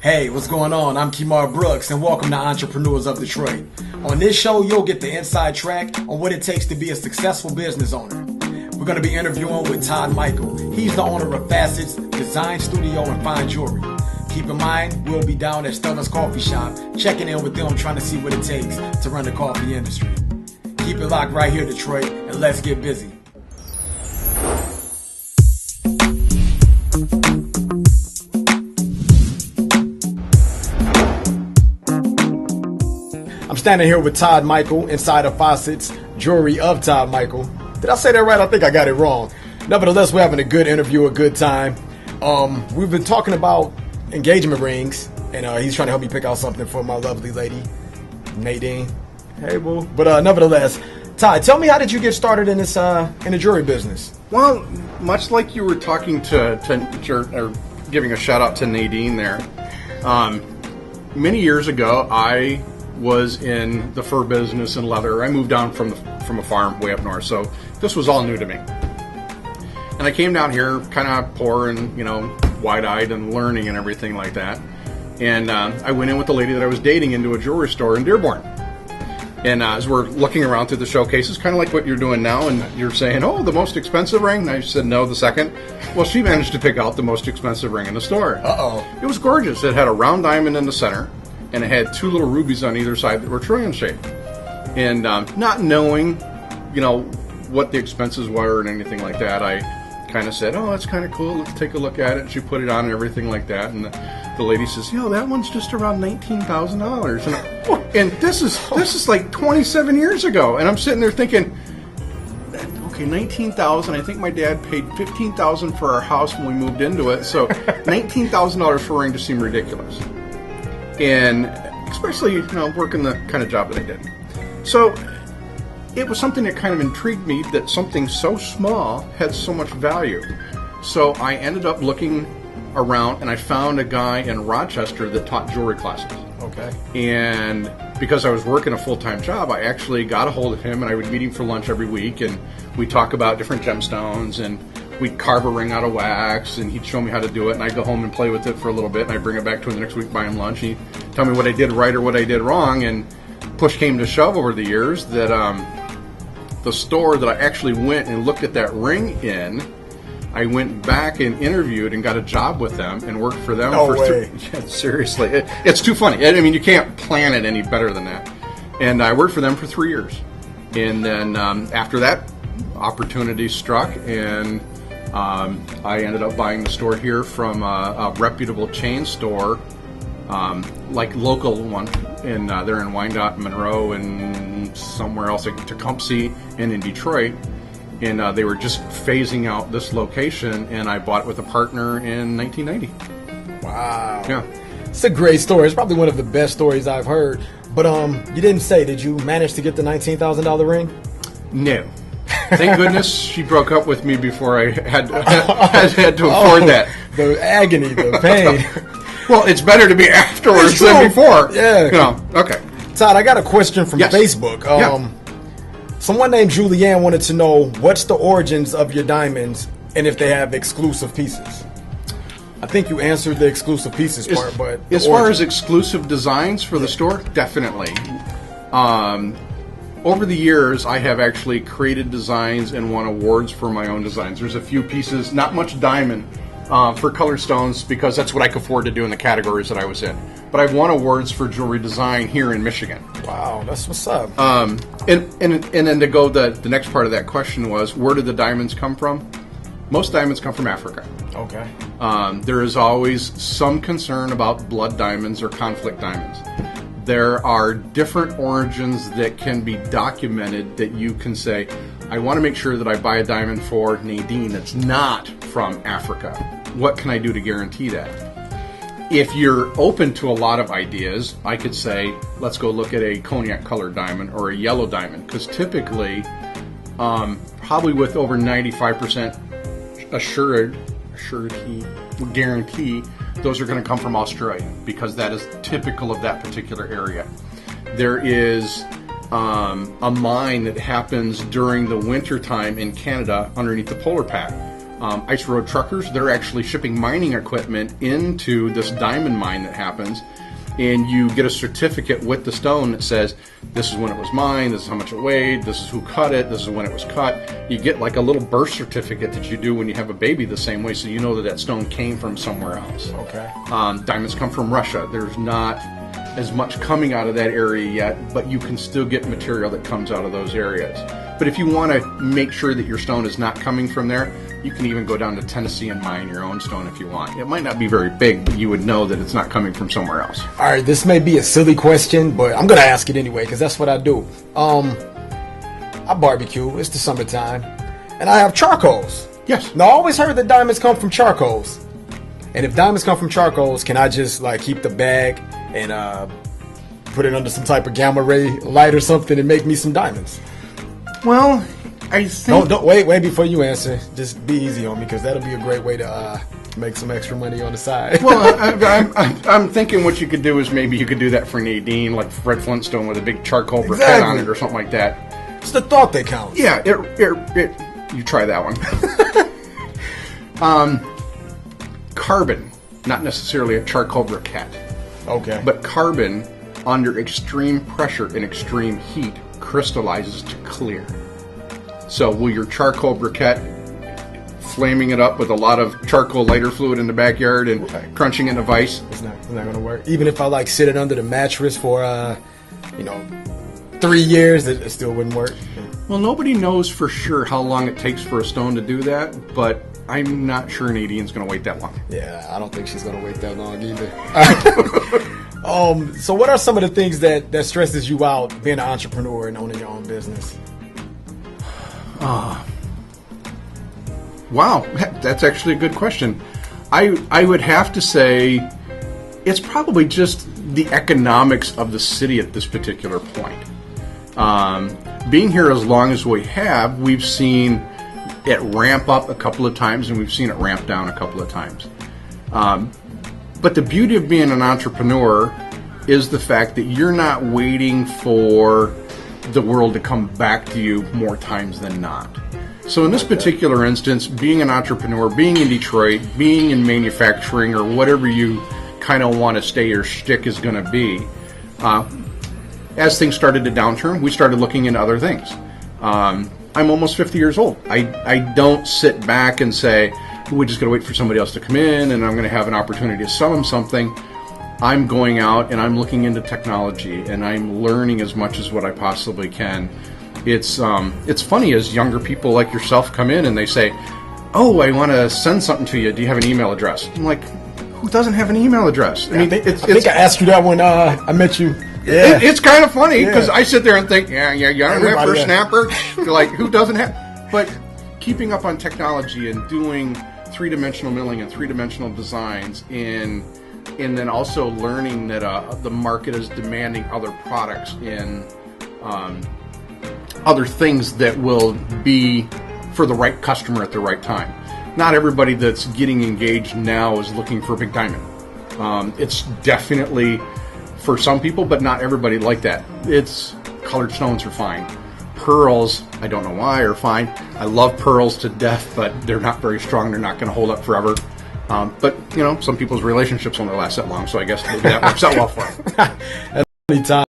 Hey, what's going on? I'm Kemar Brooks, and welcome to Entrepreneurs of Detroit. On this show, you'll get the inside track on what it takes to be a successful business owner. We're going to be interviewing with Todd Michael. He's the owner of Facets Design Studio and Fine Jewelry. Keep in mind, we'll be down at Stella's Coffee Shop, checking in with them, trying to see what it takes to run the coffee industry. Keep it locked right here, Detroit, and let's get busy. I'm standing here with Todd Michael inside of Facets Jewelry of Todd Michael. Did I say that right? I think I got it wrong. Nevertheless, we're having a good interview, a good time. We've been talking about engagement rings, and he's trying to help me pick out something for my lovely lady, Nadine. Hey, boo. But nevertheless, Todd, tell me, how did you get started in this in the jewelry business? Well, much like you were talking or giving a shout out to Nadine there, many years ago, I was in the fur business and leather. I moved down from a farm way up north, so this was all new to me. And I came down here kind of poor and, wide-eyed and learning and everything like that. And I went in with the lady that I was dating into a jewelry store in Dearborn. And as we're looking around through the showcases, kind of like what you're doing now, and you're saying, oh, the most expensive ring? And I said, no, the second. Well, she managed to pick out the most expensive ring in the store. Uh-oh. It was gorgeous. It had a round diamond in the center, and it had two little rubies on either side that were trillion-shaped. And not knowing, what the expenses were and anything like that, I kind of said, oh, that's kind of cool. Let's take a look at it. And she put it on and everything like that. And the lady says, that one's just around $19,000. And this is like 27 years ago. And I'm sitting there thinking, okay, $19,000. I think my dad paid $15,000 for our house when we moved into it. So $19,000 for a ring just seemed ridiculous. And especially, working the kind of job that I did. So it was something that kind of intrigued me, that something so small had so much value. So I ended up looking around, and I found a guy in Rochester that taught jewelry classes. Okay. And because I was working a full-time job, I actually got a hold of him, and I would meet him for lunch every week, and we'd talk about different gemstones, and we'd carve a ring out of wax, and he'd show me how to do it, and I'd go home and play with it for a little bit, and I'd bring it back to him the next week, buy him lunch, and he'd tell me what I did right or what I did wrong. And push came to shove over the years that the store that I actually went and looked at that ring in, I went back and interviewed and got a job with them and worked for them. No way. Seriously. It's too funny. I mean, you can't plan it any better than that. And I worked for them for 3 years. And then after that, opportunity struck, and I ended up buying the store here from a reputable chain store, like local one, and they're in Wyandotte, Monroe, and somewhere else, like Tecumseh, and in Detroit. And they were just phasing out this location, and I bought it with a partner in 1990. Wow. Yeah. It's a great story. It's probably one of the best stories I've heard. But you didn't say, did you manage to get the $19,000 ring? No. Thank goodness she broke up with me before I had to afford that. The agony, the pain. Well, it's better to be afterwards than before. Yeah. Okay. Todd, I got a question from Facebook. Someone named Julianne wanted to know, what's the origins of your diamonds and if they have exclusive pieces? I think you answered the exclusive pieces part, but as far as exclusive designs for the store, definitely. Over the years, I have actually created designs and won awards for my own designs. There's a few pieces, not much diamond, for color stones, because that's what I could afford to do in the categories that I was in. But I've won awards for jewelry design here in Michigan. Wow, that's what's up. And then to go, the next part of that question was, where did the diamonds come from? Most diamonds come from Africa. Okay. There is always some concern about blood diamonds or conflict diamonds. There are different origins that can be documented that you can say, I want to make sure that I buy a diamond for Nadine that's not from Africa. What can I do to guarantee that? If you're open to a lot of ideas, I could say, let's go look at a cognac colored diamond or a yellow diamond, because typically, probably with over 95% guarantee, those are going to come from Australia, because that is typical of that particular area. There is a mine that happens during the winter time in Canada underneath the polar pack. Ice Road Truckers, they're actually shipping mining equipment into this diamond mine that happens, and you get a certificate with the stone that says, this is when it was mined, this is how much it weighed, this is who cut it, this is when it was cut. You get like a little birth certificate that you do when you have a baby the same way, so you know that that stone came from somewhere else. Okay. Diamonds come from Russia. There's not as much coming out of that area yet, but you can still get material that comes out of those areas. But if you want to make sure that your stone is not coming from there, you can even go down to Tennessee and mine your own stone if you want. It might not be very big, but you would know that it's not coming from somewhere else. All right, this may be a silly question, but I'm going to ask it anyway because that's what I do. I barbecue. It's the summertime. And I have charcoals. Yes. Now, I always heard that diamonds come from charcoals. And if diamonds come from charcoals, can I just like keep the bag and put it under some type of gamma ray light or something and make me some diamonds? Well, I think... Don't wait before you answer. Just be easy on me because that'll be a great way to make some extra money on the side. Well, I'm thinking what you could do is maybe you could do that for Nadine, like Fred Flintstone with a big charcoal briquette on it or something like that. It's the thought that counts. Yeah, you try that one. Carbon, not necessarily a charcoal briquette. Okay. But carbon, under extreme pressure and extreme heat, crystallizes to clear. So will your charcoal briquette, flaming it up with a lot of charcoal lighter fluid in the backyard and crunching it in a vise? It's not going to work. Even if I like sit it under the mattress for 3 years, it still wouldn't work. Well, nobody knows for sure how long it takes for a stone to do that, but I'm not sure Nadine's going to wait that long. Yeah, I don't think she's going to wait that long either. So what are some of the things that stresses you out being an entrepreneur and owning your own business? Wow, that's actually a good question. I would have to say it's probably just the economics of the city at this particular point. Being here as long as we have, we've seen it ramp up a couple of times and we've seen it ramp down a couple of times. But the beauty of being an entrepreneur is the fact that you're not waiting for the world to come back to you more times than not. So in this particular instance, being an entrepreneur, being in Detroit, being in manufacturing or whatever you kind of want to say your shtick is going to be, as things started to downturn, we started looking into other things. I'm almost 50 years old. I don't sit back and say, we're just going to wait for somebody else to come in and I'm going to have an opportunity to sell them something. I'm going out and I'm looking into technology and I'm learning as much as what I possibly can. It's funny as younger people like yourself come in and they say, oh, I want to send something to you. Do you have an email address? I'm like, who doesn't have an email address? I mean, I think I asked you that when I met you. Yeah. It's kind of funny because I sit there and think, you don't have for Snapper? Like, who doesn't have? But keeping up on technology and doing three-dimensional milling and three-dimensional designs and then also learning that the market is demanding other products and other things that will be for the right customer at the right time. Not everybody that's getting engaged now is looking for a big diamond. It's definitely for some people, but not everybody like that. It's colored stones are fine. Pearls, I don't know why, are fine. I love pearls to death, but they're not very strong. They're not going to hold up forever. But, some people's relationships only last that long, so I guess maybe that works out well for them. Anytime.